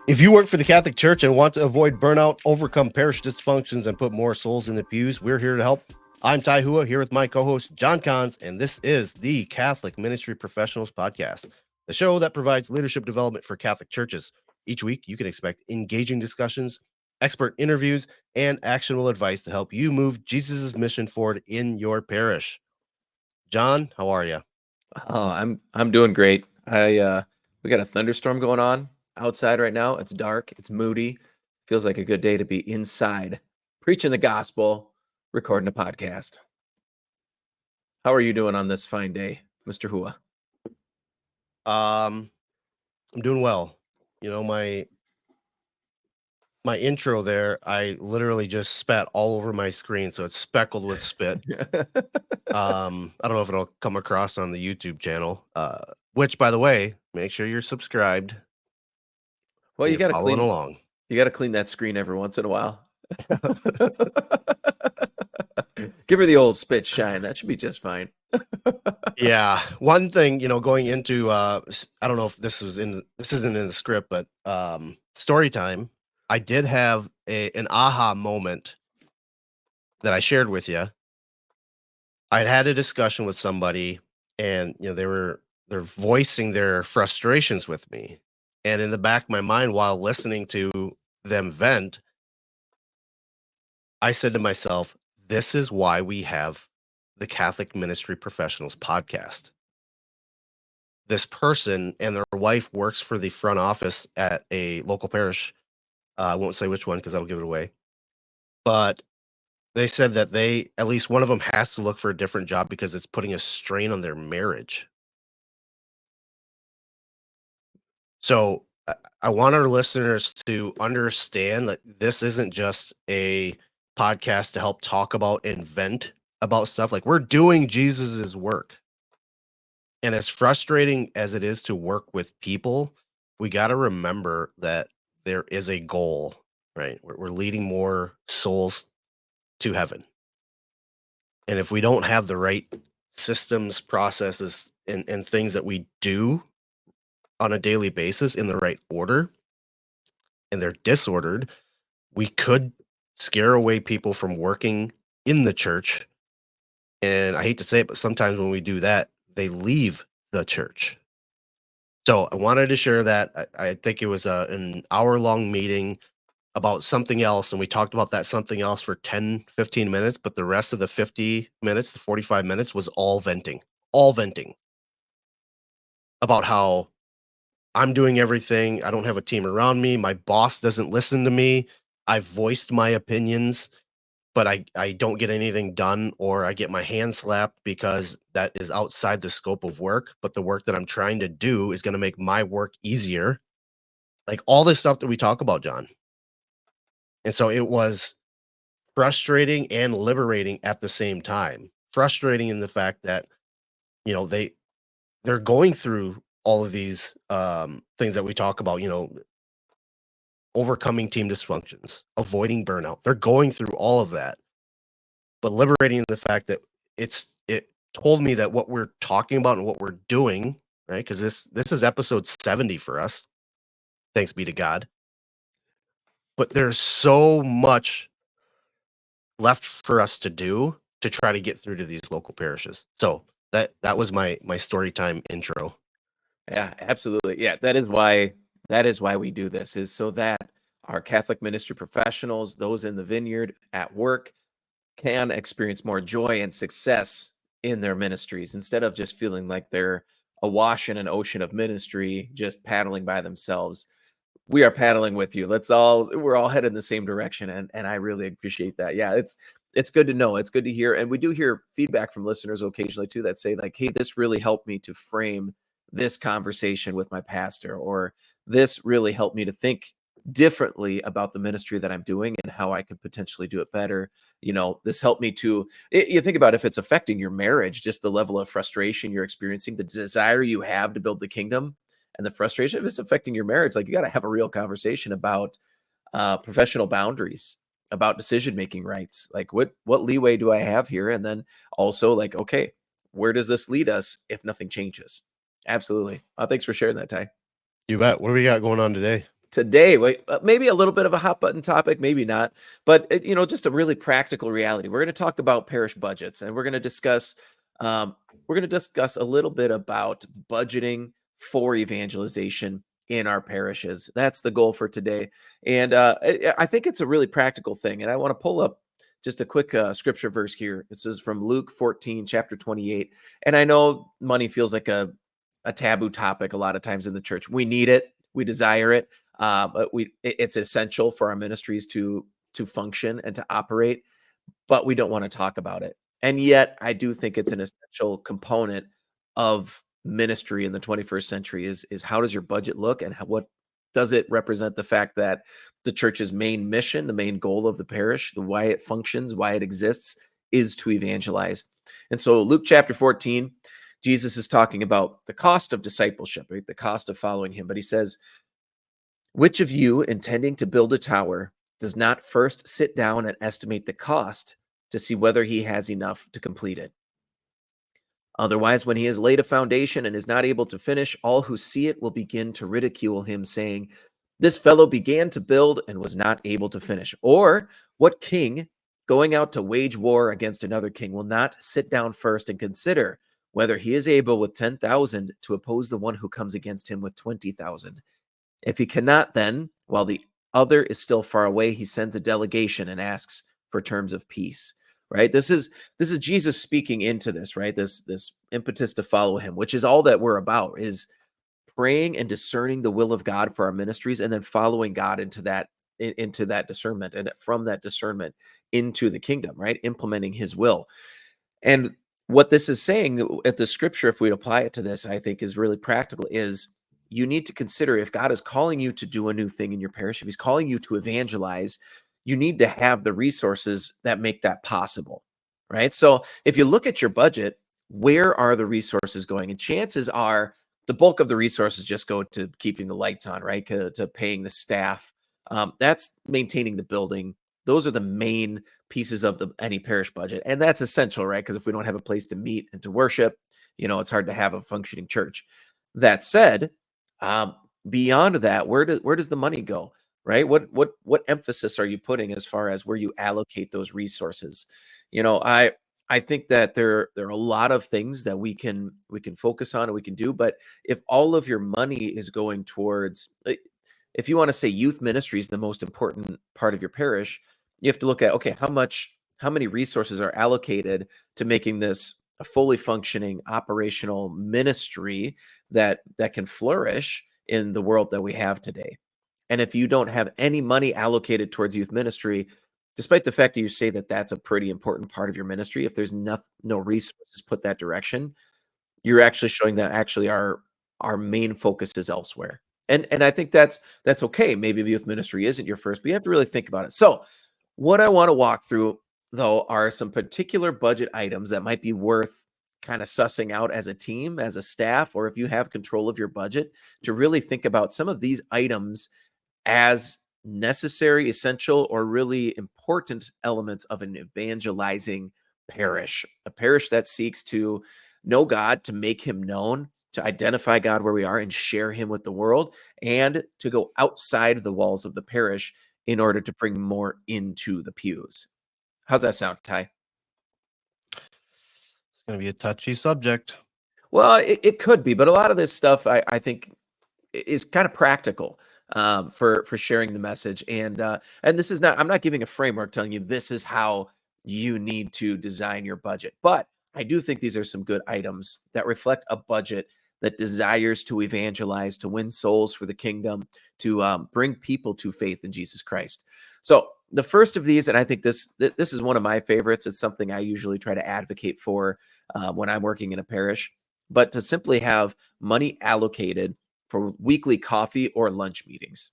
If you work for the Catholic Church and want to avoid burnout, overcome parish dysfunctions, and put more souls in the pews, we're here to help. I'm Ty Hua, here with my co-host John Cons, and this is the Catholic Ministry Professionals Podcast, the show that provides leadership development for Catholic churches. Each week, you can expect engaging discussions, expert interviews, and actionable advice to help you move Jesus' mission forward in your parish. John, how are you? Oh, I'm doing great. We got a thunderstorm going on outside right now. It's dark, it's moody. Feels like a good day to be inside, preaching the gospel, recording a podcast. How are you doing on this fine day, Mr. Hua? I'm doing well. You know, my intro there, I literally just spat all over my screen, so it's speckled with spit. I don't know if it'll come across on the YouTube channel, which, by the way, make sure you're subscribed Well, and you you're gotta following clean along. that screen every once in a while. Give her the old spit shine. That should be just fine. Yeah, one thing, going into I don't know if this isn't in the script, but story time. I did have an aha moment that I shared with you. I'd had a discussion with somebody, and they're voicing their frustrations with me, and in the back of my mind, while listening to them vent, I said to myself, "This is why we have the Catholic Ministry Professionals podcast." This person and their wife works for the front office at a local parish. I won't say which one because that'll give it away. But they said that at least one of them has to look for a different job because it's putting a strain on their marriage. So I want our listeners to understand that this isn't just a podcast to help talk about and vent about stuff. Like, we're doing Jesus's work. And as frustrating as it is to work with people, we got to remember that there is a goal, right? We're leading more souls to heaven. And if we don't have the right systems, processes, and things that we do on a daily basis in the right order, and they're disordered, we could scare away people from working in the church. And I hate to say it, but sometimes when we do that, they leave the church. So I wanted to share that. I think it was an hour-long meeting about something else, and we talked about that something else for 10, 15 minutes, but the rest of the 50 minutes, the 45 minutes was all venting about how I'm doing everything. I don't have a team around me. My boss doesn't listen to me. I've voiced my opinions, but I don't get anything done, or I get my hand slapped because that is outside the scope of work. But the work that I'm trying to do is going to make my work easier. Like all this stuff that we talk about, John. And so it was frustrating and liberating at the same time. Frustrating in the fact that, you know, they're going through all of these things that we talk about, overcoming team dysfunctions, avoiding burnout. They're going through all of that. But liberating in the fact that it told me that what we're talking about and what we're doing, right? Because this is episode 70 for us. Thanks be to God. But there's so much left for us to do to try to get through to these local parishes. So that was my story time intro. Yeah, absolutely. Yeah, that is why we do this, is so that our Catholic ministry professionals, those in the vineyard at work, can experience more joy and success in their ministries instead of just feeling like they're awash in an ocean of ministry, just paddling by themselves. We are paddling with you. We're all headed in the same direction. And I really appreciate that. Yeah, it's good to know. It's good to hear. And we do hear feedback from listeners occasionally too that say, like, hey, this really helped me to frame this conversation with my pastor, or this really helped me to think differently about the ministry that I'm doing and how I could potentially do it better. This helped me to, you think about if it's affecting your marriage, just the level of frustration you're experiencing, the desire you have to build the kingdom, and the frustration if it's affecting your marriage. Like, you got to have a real conversation about professional boundaries, about decision-making rights. Like, what leeway do I have here? And then also, like, okay, where does this lead us if nothing changes? Absolutely. Thanks for sharing that, Ty. You bet. What do we got going on today? today, maybe a little bit of a hot button topic, maybe not, but just a really practical reality. We're going to talk about parish budgets, and um, we're going to discuss a little bit about budgeting for evangelization in our parishes. That's the goal for today, and I think it's a really practical thing. And I want to pull up just a quick scripture verse here. This is from Luke 14, chapter 28. And I know money feels like a taboo topic a lot of times in the church. We need it, we desire it. But it's essential for our ministries to function and to operate, but we don't want to talk about it. And yet, I do think it's an essential component of ministry in the 21st century. Is how does your budget look, and what does it represent? The fact that the church's main mission, the main goal of the parish, the why it functions, why it exists, is to evangelize. And so, Luke chapter 14, Jesus is talking about the cost of discipleship, right? The cost of following him. But he says, which of you, intending to build a tower, does not first sit down and estimate the cost to see whether he has enough to complete it? Otherwise, when he has laid a foundation and is not able to finish, all who see it will begin to ridicule him, saying, this fellow began to build and was not able to finish. Or what king, going out to wage war against another king, will not sit down first and consider whether he is able with 10,000 to oppose the one who comes against him with 20,000? If he cannot, then, while the other is still far away, he sends a delegation and asks for terms of peace. Right? This is Jesus speaking into this, right? This impetus to follow him, which is all that we're about, is praying and discerning the will of God for our ministries, and then following God into that discernment, and from that discernment into the kingdom, right? Implementing his will. And what this is saying at the scripture, if we apply it to this, I think is really practical, is you need to consider, if God is calling you to do a new thing in your parish, if he's calling you to evangelize, you need to have the resources that make that possible, right? So if you look at your budget, where are the resources going? And chances are the bulk of the resources just go to keeping the lights on, right? To paying the staff. That's maintaining the building. Those are the main pieces of any parish budget. And that's essential, right? Because if we don't have a place to meet and to worship, it's hard to have a functioning church. That said, um, beyond that, where does the money go? Right? What emphasis are you putting as far as where you allocate those resources? I think that there are a lot of things that we can focus on and we can do, but if all of your money is going towards, if you want to say youth ministry is the most important part of your parish, you have to look at, okay, how many resources are allocated to making this a fully functioning operational ministry that can flourish in the world that we have today. And if you don't have any money allocated towards youth ministry, despite the fact that you say that that's a pretty important part of your ministry, if there's no resources put that direction, you're actually showing that actually our main focus is elsewhere. And I think that's okay. Maybe youth ministry isn't your first, but you have to really think about it. So what I want to walk through, though, are some particular budget items that might be worth kind of sussing out as a team, as a staff, or if you have control of your budget, to really think about some of these items as necessary, essential, or really important elements of an evangelizing parish, a parish that seeks to know God, to make him known, to identify God where we are and share him with the world, and to go outside the walls of the parish in order to bring more into the pews. How's that sound, Ty? It's going to be a touchy subject. Well, it could be, but a lot of this stuff I think is kind of practical, for sharing the message. And this is not, I'm not giving a framework telling you this is how you need to design your budget, but I do think these are some good items that reflect a budget that desires to evangelize, to win souls for the kingdom, to bring people to faith in Jesus Christ. So the first of these, and I think this is one of my favorites. It's something I usually try to advocate for when I'm working in a parish, but to simply have money allocated for weekly coffee or lunch meetings,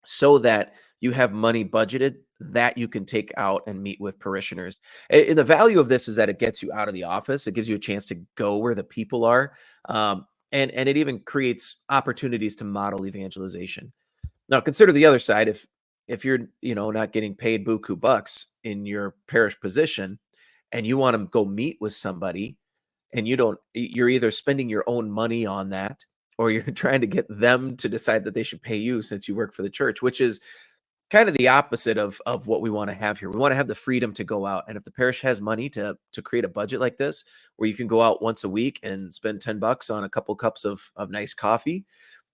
so that you have money budgeted that you can take out and meet with parishioners. And the value of this is that it gets you out of the office. It gives you a chance to go where the people are. And it even creates opportunities to model evangelization. Now, consider the other side. If you're, not getting paid buku bucks in your parish position, and you want to go meet with somebody, and you're either spending your own money on that, or you're trying to get them to decide that they should pay you since you work for the church, which is kind of the opposite of what we want to have here. We want to have the freedom to go out, and if the parish has money to create a budget like this, where you can go out once a week and spend $10 on a couple cups of nice coffee,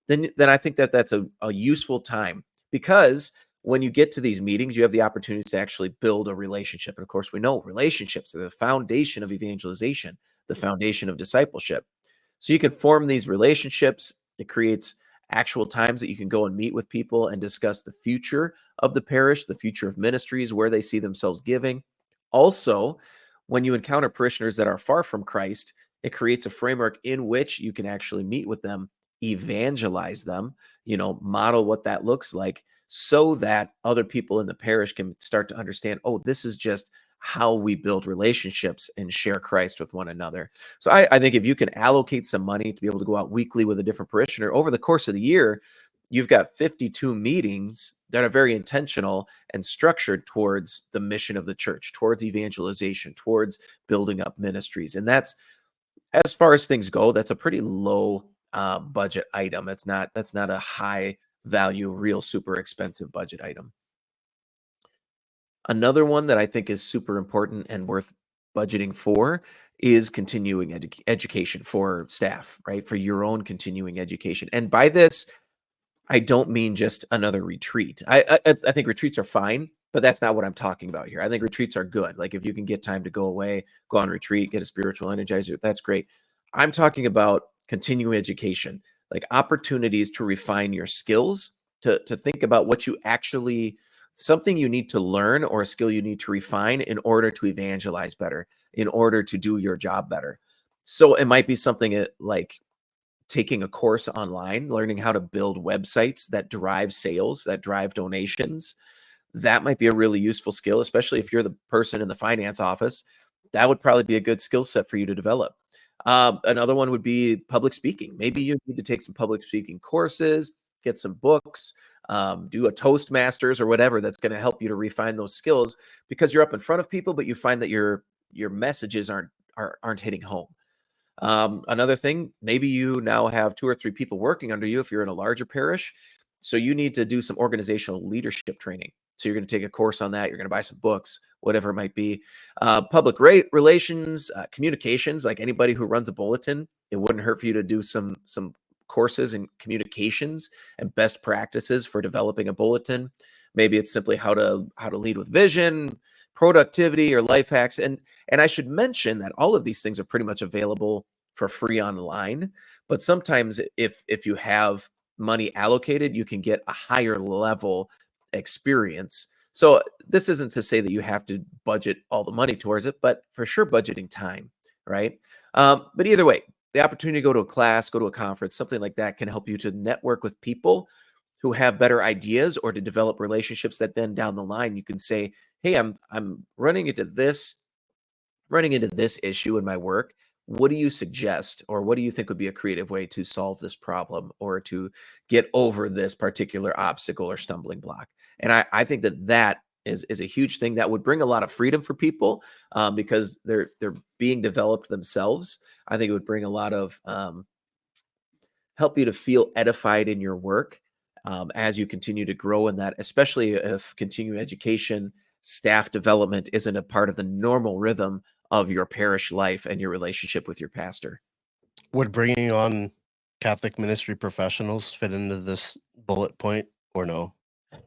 then I think that that's a useful time, because when you get to these meetings, you have the opportunity to actually build a relationship. And of course, we know relationships are the foundation of evangelization, the foundation of discipleship. So you can form these relationships. It creates actual times that you can go and meet with people and discuss the future of the parish, the future of ministries, where they see themselves giving. Also, when you encounter parishioners that are far from Christ, it creates a framework in which you can actually meet with them, evangelize them, model what that looks like, so that other people in the parish can start to understand, oh, this is just how we build relationships and share Christ with one another. So I think if you can allocate some money to be able to go out weekly with a different parishioner over the course of the year, you've got 52 meetings that are very intentional and structured towards the mission of the church, towards evangelization, towards building up ministries. And that's, as far as things go, that's a pretty low budget item. That's not a high value, real super expensive budget item. Another one that I think is super important and worth budgeting for is continuing education for staff, right? For your own continuing education. And by this, I don't mean just another retreat. I think retreats are fine, but that's not what I'm talking about here. I think retreats are good. Like, if you can get time to go away, go on retreat, get a spiritual energizer, that's great. I'm talking about continuing education, like opportunities to refine your skills, to think about what you actually, something you need to learn or a skill you need to refine in order to evangelize better, in order to do your job better. So it might be something like taking a course online, learning how to build websites that drive sales, that drive donations. That might be a really useful skill, especially if you're the person in the finance office. That would probably be a good skill set for you to develop. Another one would be public speaking. Maybe you need to take some public speaking courses, get some books, do a Toastmasters or whatever that's going to help you to refine those skills, because you're up in front of people, but you find that your messages aren't hitting home. Another thing, maybe you now have 2 or 3 people working under you if you're in a larger parish. So you need to do some organizational leadership training. So you're going to take a course on that. You're going to buy some books, whatever it might be. Public relations, communications, like anybody who runs a bulletin, it wouldn't hurt for you to do some courses in communications and best practices for developing a bulletin. Maybe it's simply how to lead with vision, productivity, or life hacks. And I should mention that all of these things are pretty much available for free online. But sometimes if you have money allocated, you can get a higher level experience. So this isn't to say that you have to budget all the money towards it, but for sure budgeting time, right? But either way, the opportunity to go to a class, go to a conference, something like that can help you to network with people who have better ideas, or to develop relationships that then down the line you can say, hey, I'm running into this issue in my work. What do you suggest, or what do you think would be a creative way to solve this problem, or to get over this particular obstacle or stumbling block? And I think that is a huge thing that would bring a lot of freedom for people, because they're being developed themselves. I think it would bring a lot of help you to feel edified in your work, as you continue to grow in that, especially if continuing education, staff development isn't a part of the normal rhythm of your parish life and your relationship with your pastor. Would bringing on Catholic ministry professionals fit into this bullet point or no?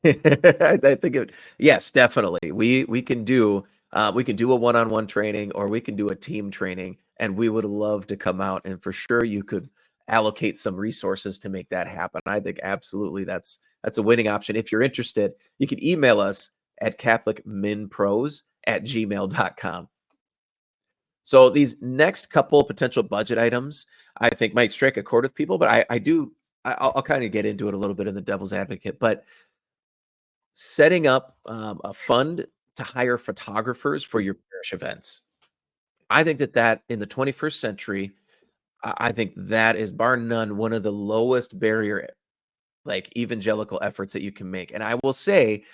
I think it, yes, definitely. We can do a one-on-one training, or we can do a team training, and we would love to come out, and for sure you could allocate some resources to make that happen. I think absolutely that's a winning option. If you're interested, you can email us at catholicminpros@gmail.com. So these next couple potential budget items, I think, might strike a chord with people, but I'll kind of get into it a little bit in the devil's advocate. But setting up a fund to hire photographers for your parish events, I think that in the 21st century, I think that is bar none one of the lowest barrier, like, evangelical efforts that you can make. And I will say,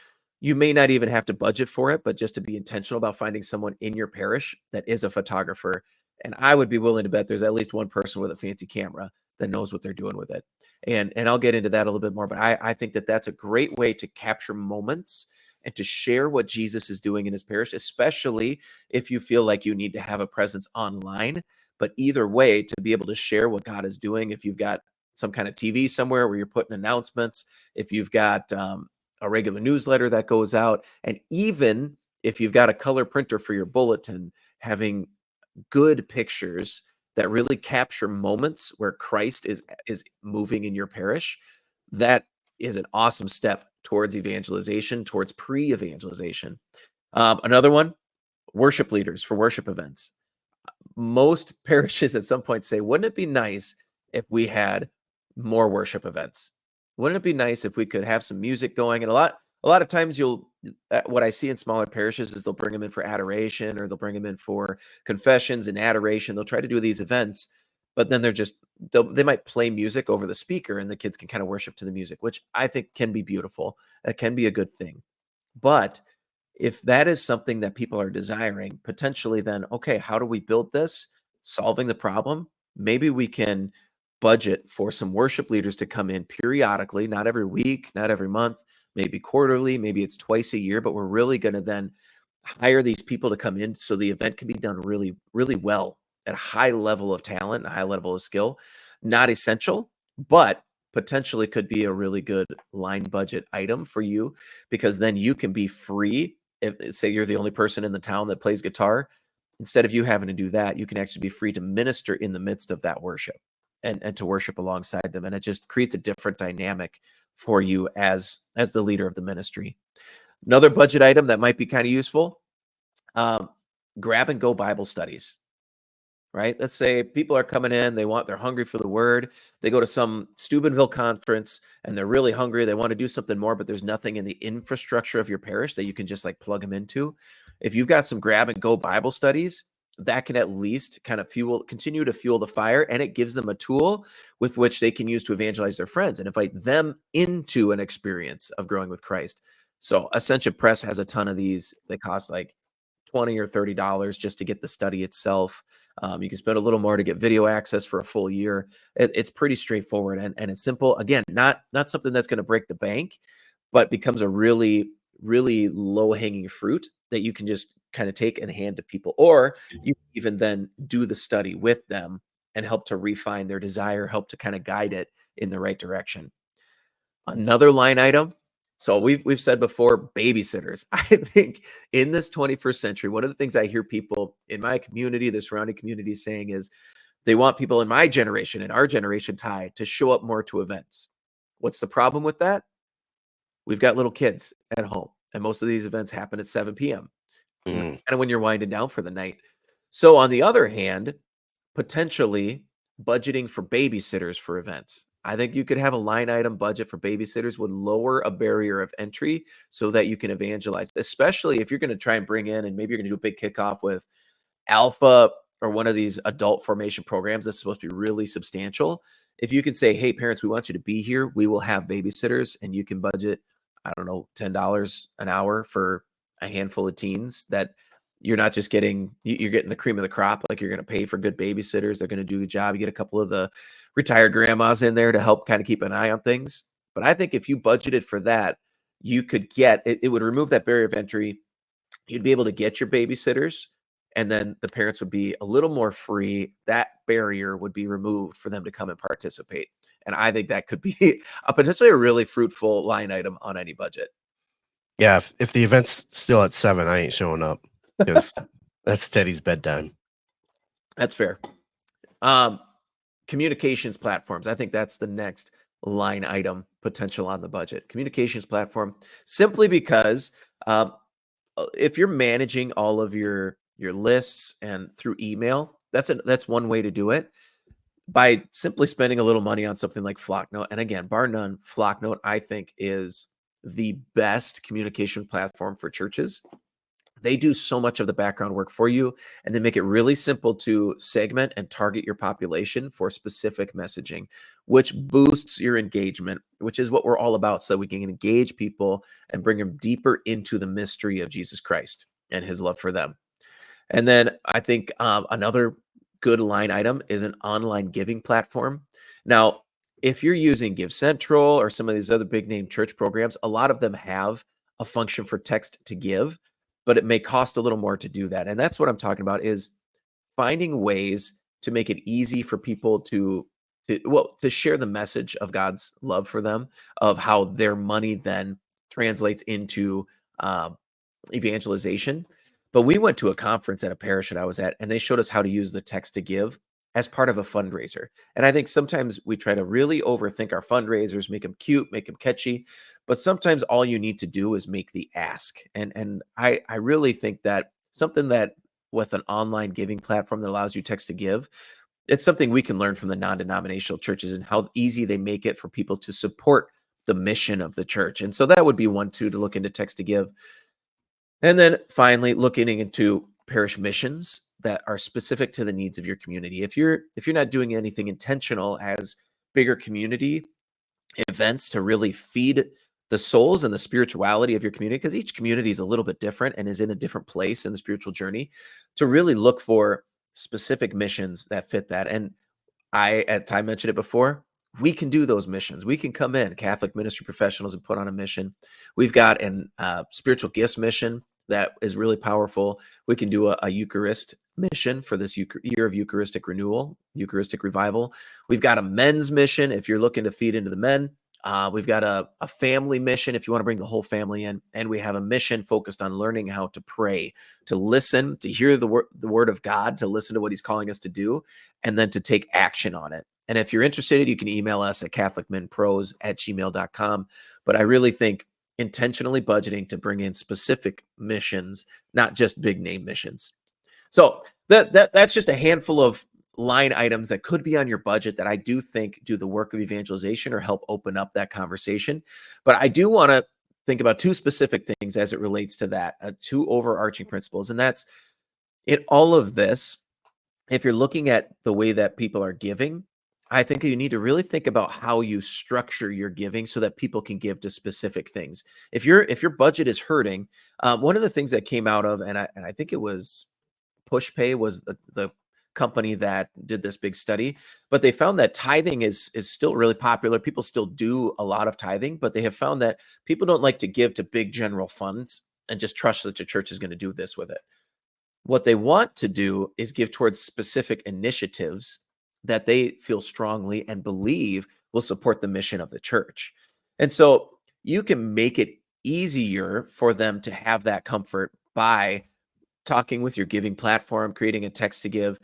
you may not even have to budget for it, but just to be intentional about finding someone in your parish that is a photographer. And I would be willing to bet there's at least one person with a fancy camera that knows what they're doing with it. And I'll get into that a little bit more, but I think that that's a great way to capture moments and to share what Jesus is doing in his parish, especially if you feel like you need to have a presence online. But either way, to be able to share what God is doing, if you've got some kind of TV somewhere where you're putting announcements, if you've got a regular newsletter that goes out, and even if you've got a color printer for your bulletin, having good pictures that really capture moments where Christ is moving in your parish, that is an awesome step towards evangelization, towards pre-evangelization. Another one, worship leaders for worship events. Most parishes at some point say, wouldn't it be nice if we had more worship events? Wouldn't it be nice if we could have some music going? And a lot of times what I see in smaller parishes is they'll bring them in for adoration, or they'll bring them in for confessions and adoration. They'll try to do these events, but then they might play music over the speaker and the kids can kind of worship to the music, which I think can be beautiful. That can be a good thing. But if that is something that people are desiring, potentially then, okay, how do we build this? Solving the problem. Maybe we can budget for some worship leaders to come in periodically, not every week, not every month, maybe quarterly, maybe it's twice a year, but we're really going to then hire these people to come in so the event can be done really, really well at a high level of talent, a high level of skill. Not essential, but potentially could be a really good line budget item for you, because then you can be free. If, say you're the only person in the town that plays guitar, instead of you having to do that, you can actually be free to minister in the midst of that worship, and to worship alongside them. And it just creates a different dynamic for you as the leader of the ministry. Another budget item that might be kind of useful, um, grab and go Bible studies. Right? Let's say people are coming in, they're hungry for the word. They go to some Steubenville conference and they're really hungry. They want to do something more, but there's nothing in the infrastructure of your parish that you can just like plug them into. If you've got some grab and go Bible studies, that can at least kind of continue to fuel the fire, and it gives them a tool with which they can use to evangelize their friends and invite them into an experience of growing with Christ. So Ascension Press has a ton of these. They cost like $20 or $30 just to get the study itself. You can spend a little more to get video access for a full year. It's pretty straightforward, and it's simple. Again, not something that's going to break the bank, but becomes a really, really low hanging fruit that you can just kind of take and hand to people, or you can even then do the study with them and help to refine their desire, help to kind of guide it in the right direction. Another line item. So we've said before, babysitters. I think in this 21st century, one of the things I hear people in my community, the surrounding community, saying is they want people in my generation, in our generation, Ty, to show up more to events. What's the problem with that? We've got little kids at home, and most of these events happen at 7 p.m. Mm. Kind of when you're winding down for the night. So on the other hand, potentially budgeting for babysitters for events. I think you could have a line item budget for babysitters, would lower a barrier of entry so that you can evangelize, especially if you're going to try and bring in, and maybe you're going to do a big kickoff with Alpha or one of these adult formation programs that's supposed to be really substantial. If you can say, hey, parents, we want you to be here, we will have babysitters, and you can budget, I don't know, $10 an hour for a handful of teens, that you're not just you're getting the cream of the crop. Like, you're going to pay for good babysitters. They're going to do a job. You get a couple of the retired grandmas in there to help kind of keep an eye on things. But I think if you budgeted for that, you could get it would remove that barrier of entry. You'd be able to get your babysitters, and then the parents would be a little more free. That barrier would be removed for them to come and participate. And I think that could be potentially a really fruitful line item on any budget. Yeah, if the event's still at 7, I ain't showing up because that's Teddy's bedtime. That's fair. Communications platforms. I think that's the next line item potential on the budget. Communications platform, simply because if you're managing all of your lists and through email, that's one way to do it, by simply spending a little money on something like Flocknote. And again, bar none, Flocknote, I think, is the best communication platform for churches. They do so much of the background work for you, and they make it really simple to segment and target your population for specific messaging, which boosts your engagement, which is what we're all about, so we can engage people and bring them deeper into the mystery of Jesus Christ and his love for them. And then I think another good line item is an online giving platform. Now, if you're using Give Central or some of these other big name church programs, a lot of them have a function for text to give, but it may cost a little more to do that. And that's what I'm talking about is finding ways to make it easy for people to share the message of God's love for them, of how their money then translates into um, evangelization. But we went to a conference at a parish that I was at, and they showed us how to use the text to give as part of a fundraiser. And I think sometimes we try to really overthink our fundraisers, make them cute, make them catchy, but sometimes all you need to do is make the ask. And I really think that something that with an online giving platform that allows you text to give, it's something we can learn from the non-denominational churches and how easy they make it for people to support the mission of the church. And so that would be one too, to look into text to give. And then finally, looking into parish missions that are specific to the needs of your community. If you're not doing anything intentional as bigger community events to really feed the souls and the spirituality of your community, because each community is a little bit different and is in a different place in the spiritual journey, to really look for specific missions that fit that. And at Ty mentioned it before, we can do those missions. We can come in, Catholic ministry professionals, and put on a mission. We've got an spiritual gifts mission that is really powerful. We can do a Eucharist mission for this year of Eucharistic renewal, Eucharistic revival. We've got a men's mission if you're looking to feed into the men. We've got a family mission if you want to bring the whole family in. And we have a mission focused on learning how to pray, to listen, to hear the word of God, to listen to what he's calling us to do, and then to take action on it. And if you're interested, you can email us at catholicmenpros@gmail.com. But I really think intentionally budgeting to bring in specific missions, not just big name missions. So that's just a handful of line items that could be on your budget that I do think do the work of evangelization or help open up that conversation. But I do want to think about two specific things as it relates to that, two overarching principles. And that's in all of this, if you're looking at the way that people are giving, I think you need to really think about how you structure your giving so that people can give to specific things. If your budget is hurting, one of the things that came out of, and I think it was PushPay was the company that did this big study, but they found that tithing is still really popular. People still do a lot of tithing, but they have found that people don't like to give to big general funds and just trust that the church is going to do this with it. What they want to do is give towards specific initiatives that they feel strongly and believe will support the mission of the church. And so you can make it easier for them to have that comfort by talking with your giving platform, creating a text to give.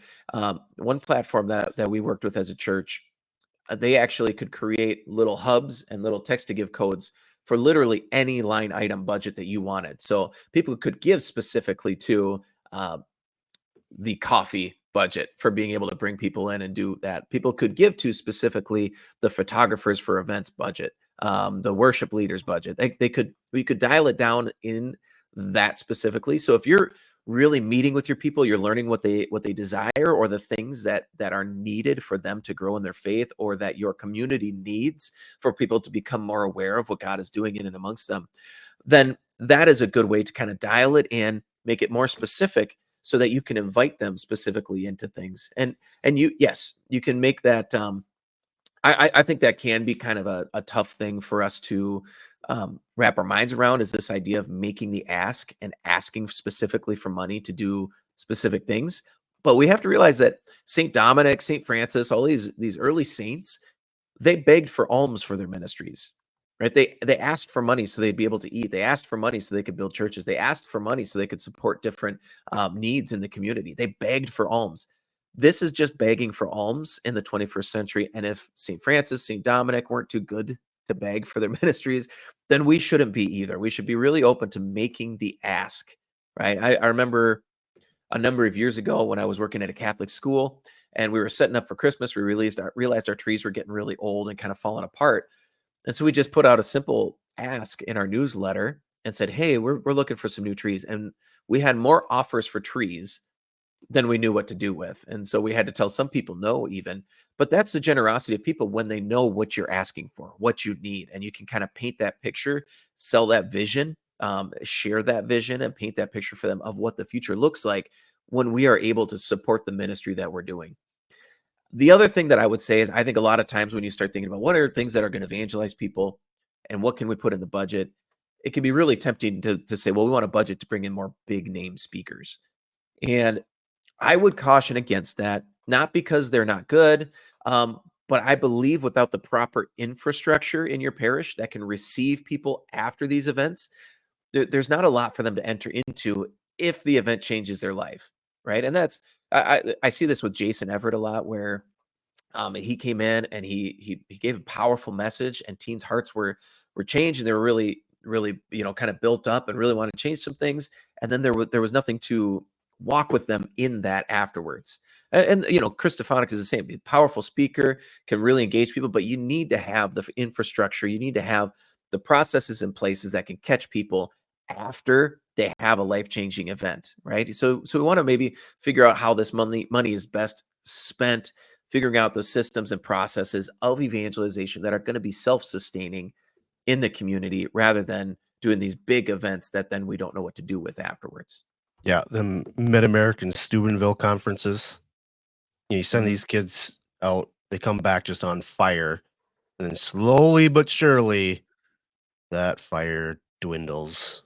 One platform that we worked with as a church, they actually could create little hubs and little text to give codes for literally any line item budget that you wanted. So people could give specifically to uh, the coffee budget for being able to bring people in and do that. People could give to specifically the photographers for events budget, the worship leaders budget. We could dial it down in that specifically. So if you're really meeting with your people, you're learning what they desire or the things that are needed for them to grow in their faith, or that your community needs for people to become more aware of what God is doing in and amongst them, then that is a good way to kind of dial it in, make it more specific so that you can invite them specifically into things. And you can make that. I think that can be kind of a tough thing for us to wrap our minds around, is this idea of making the ask and asking specifically for money to do specific things. But we have to realize that St. Dominic, St. Francis, all these early saints, they begged for alms for their ministries, right? They asked for money so they'd be able to eat. They asked for money so they could build churches. They asked for money so they could support different needs in the community. They begged for alms. This is just begging for alms in the 21st century. And if St. Francis, St. Dominic weren't too good to beg for their ministries, then we shouldn't be either. We should be really open to making the ask, right? I remember a number of years ago when I was working at a Catholic school and we were setting up for Christmas, we realized our trees were getting really old and kind of falling apart. And so we just put out a simple ask in our newsletter and said, hey, we're looking for some new trees. And we had more offers for trees than we knew what to do with. And so we had to tell some people no even. But that's the generosity of people when they know what you're asking for, what you need. And you can kind of paint that picture, sell that vision share that vision and paint that picture for them of what the future looks like when we are able to support the ministry that we're doing. The other thing that I would say is I think a lot of times when you start thinking about what are things that are going to evangelize people and what can we put in the budget, it can be really tempting to say, well, we want a budget to bring in more big name speakers. And I would caution against that, not because they're not good, but I believe without the proper infrastructure in your parish that can receive people after these events, there's not a lot for them to enter into if the event changes their life, right? And that's I see this with Jason Everett a lot, where he came in and he gave a powerful message, and teens' hearts were changed, and they were really kind of built up and really wanted to change some things. And then there was nothing to walk with them in that afterwards. And Chris Stefanik is the same. Powerful speaker, can really engage people, but you need to have the infrastructure. You need to have the processes in places that can catch people after they have a life-changing event, right? So we want to maybe figure out how this money is best spent, figuring out the systems and processes of evangelization that are going to be self-sustaining in the community rather than doing these big events that then we don't know what to do with afterwards. Yeah, the Mid-American Steubenville conferences. You send Mhm. these kids out, they come back just on fire, and then slowly but surely, that fire dwindles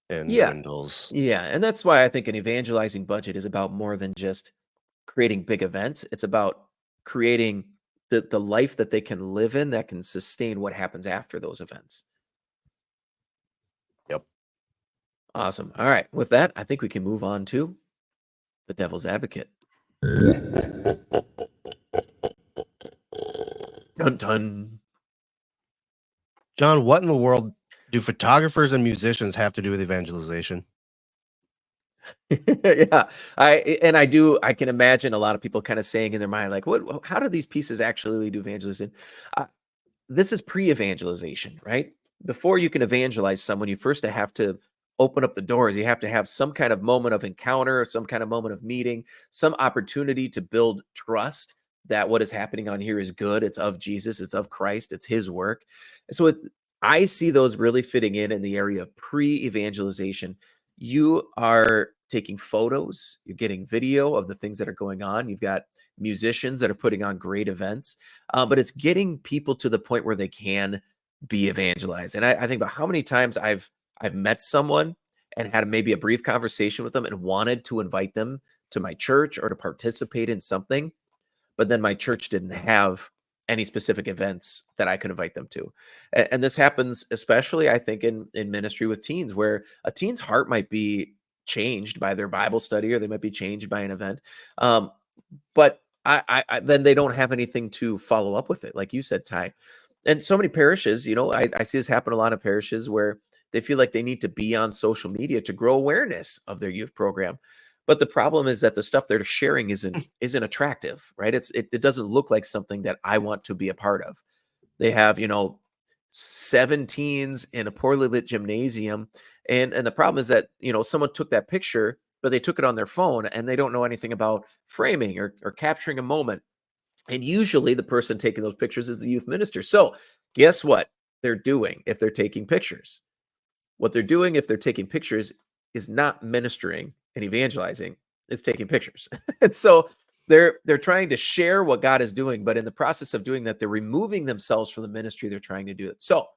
and Yeah. dwindles. Yeah. And that's why I think an evangelizing budget is about more than just creating big events. It's about creating the life that they can live in that can sustain what happens after those events. Yep. Awesome. All right. With that, I think we can move on to the devil's advocate. Dun dun. John, what in the world do photographers and musicians have to do with evangelization? Yeah, I can imagine a lot of people kind of saying in their mind, like, what, how do these pieces actually lead to evangelization? Uh, this is pre-evangelization, right? Before you can evangelize someone, you first have to open up the doors. You have to have some kind of moment of encounter, some kind of moment of meeting, some opportunity to build trust that what is happening on here is good. It's of Jesus, it's of Christ, it's his work. I see those really fitting in the area of pre-evangelization. You are taking photos, you're getting video of the things that are going on. You've got musicians that are putting on great events, but it's getting people to the point where they can be evangelized. And I think about how many times I've met someone and had maybe a brief conversation with them and wanted to invite them to my church or to participate in something, but then my church didn't have any specific events that I could invite them to. And this happens especially, I think, in ministry with teens, where a teen's heart might be changed by their Bible study, or they might be changed by an event. But then they don't have anything to follow up with it, like you said, Ty. And so many parishes, I see this happen a lot of parishes where they feel like they need to be on social media to grow awareness of their youth program. But the problem is that the stuff they're sharing isn't attractive, right? It doesn't look like something that I want to be a part of. They have, 7 teens in a poorly lit gymnasium. And the problem is that, someone took that picture, but they took it on their phone and they don't know anything about framing or capturing a moment. And usually the person taking those pictures is the youth minister. So guess what they're doing if they're taking pictures? What they're doing if they're taking pictures is not ministering and evangelizing, it's taking pictures. And so they're trying to share what God is doing, but in the process of doing that, they're removing themselves from the ministry they're trying to do it. So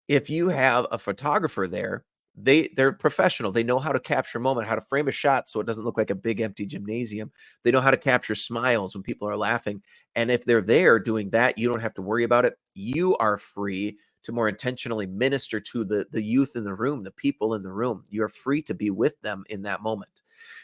if you have a photographer there, they're professional. They know how to capture a moment, how to frame a shot so it doesn't look like a big empty gymnasium. They know how to capture smiles when people are laughing. And if they're there doing that, you don't have to worry about it. You are free to more intentionally minister to the youth in the room, the people in the room. You're free to be with them in that moment.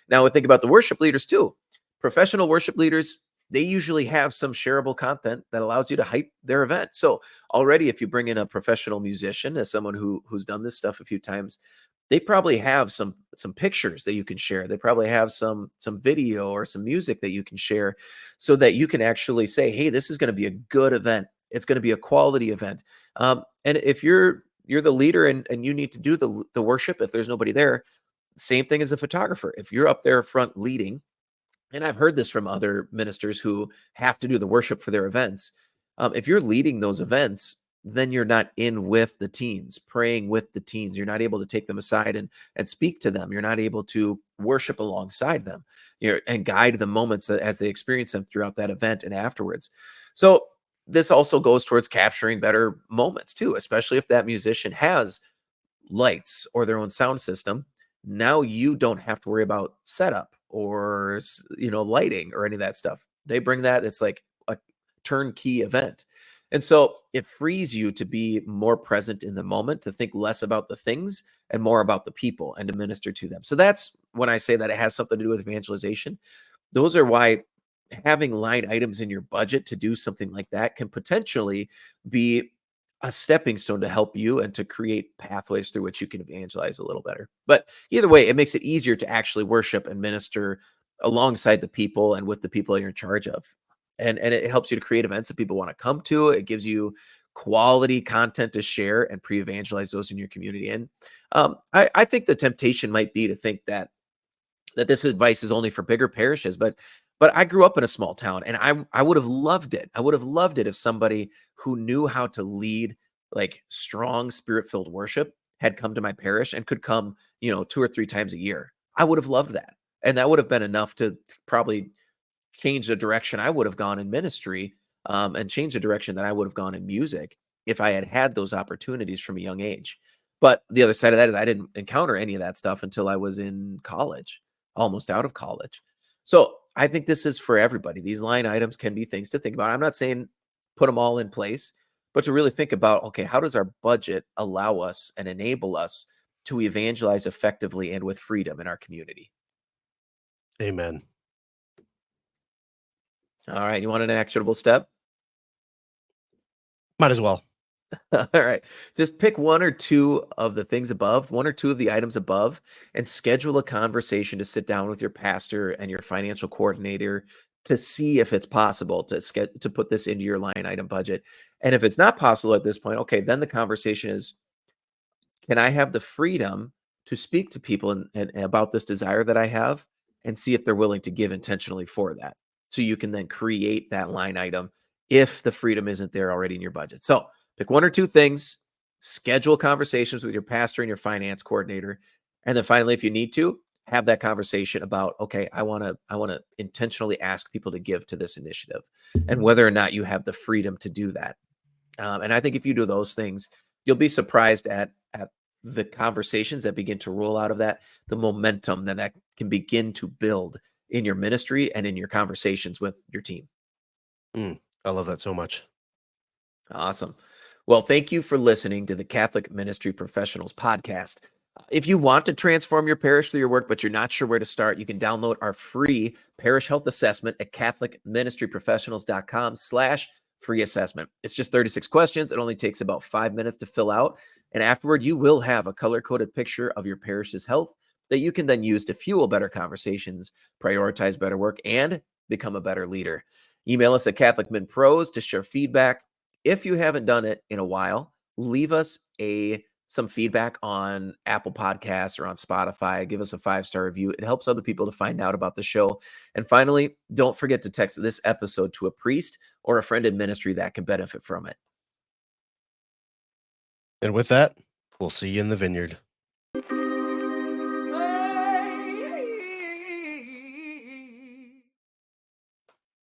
Now, we think about the worship leaders too. Professional worship leaders, they usually have some shareable content that allows you to hype their event. So already, if you bring in a professional musician as someone who's done this stuff a few times, they probably have some pictures that you can share. They probably have some video or some music that you can share, so that you can actually say, "Hey, this is going to be a good event. It's going to be a quality event." And if you're the leader and you need to do the worship, if there's nobody there, same thing as a photographer. If you're up there front leading, and I've heard this from other ministers who have to do the worship for their events. If you're leading those events, then you're not in with the teens, praying with the teens. You're not able to take them aside and speak to them. You're not able to worship alongside them and guide the moments as they experience them throughout that event and afterwards. So this also goes towards capturing better moments too, especially if that musician has lights or their own sound system. Now you don't have to worry about setup or lighting or any of that stuff. They bring that. It's like a turnkey event. And so it frees you to be more present in the moment, to think less about the things and more about the people and to minister to them. So that's when I say that it has something to do with evangelization. Those are why having line items in your budget to do something like that can potentially be a stepping stone to help you and to create pathways through which you can evangelize a little better. But either way, it makes it easier to actually worship and minister alongside the people and with the people you're in charge of. And it helps you to create events that people want to come to. It gives you quality content to share and pre-evangelize those in your community. And I think the temptation might be to think that this advice is only for bigger parishes, but I grew up in a small town and I would have loved it. I would have loved it if somebody who knew how to lead like strong spirit-filled worship had come to my parish and could come, 2 or 3 times a year. I would have loved that. And that would have been enough to probably change the direction I would have gone in ministry, and change the direction that I would have gone in music if I had had those opportunities from a young age. But the other side of that is I didn't encounter any of that stuff until I was in college, almost out of college. So I think this is for everybody. These line items can be things to think about. I'm not saying put them all in place, but to really think about, okay, how does our budget allow us and enable us to evangelize effectively and with freedom in our community? Amen. All right. You want an actionable step? Might as well. All right. Just pick one or two of the things above, one or two of the items above, and schedule a conversation to sit down with your pastor and your financial coordinator to see if it's possible to put this into your line item budget. And if it's not possible at this point, okay, then the conversation is, can I have the freedom to speak to people and about this desire that I have and see if they're willing to give intentionally for that? So you can then create that line item if the freedom isn't there already in your budget. So pick one or two things, schedule conversations with your pastor and your finance coordinator. And then finally, if you need to, have that conversation about, okay, I want to intentionally ask people to give to this initiative and whether or not you have the freedom to do that. And I think if you do those things, you'll be surprised at the conversations that begin to roll out of that, the momentum that can begin to build in your ministry and in your conversations with your team. I love that so much. Awesome. Well, thank you for listening to the Catholic Ministry Professionals podcast. If you want to transform your parish through your work, but you're not sure where to start, you can download our free parish health assessment at catholicministryprofessionals.com/free assessment. It's just 36 questions. It only takes about 5 minutes to fill out. And afterward, you will have a color-coded picture of your parish's health that you can then use to fuel better conversations, prioritize better work, and become a better leader. Email us at CatholicMinPros to share feedback. If you haven't done it in a while, leave us some feedback on Apple Podcasts or on Spotify. Give us a 5-star review. It helps other people to find out about the show. And finally, don't forget to text this episode to a priest or a friend in ministry that can benefit from it. And with that, we'll see you in the vineyard.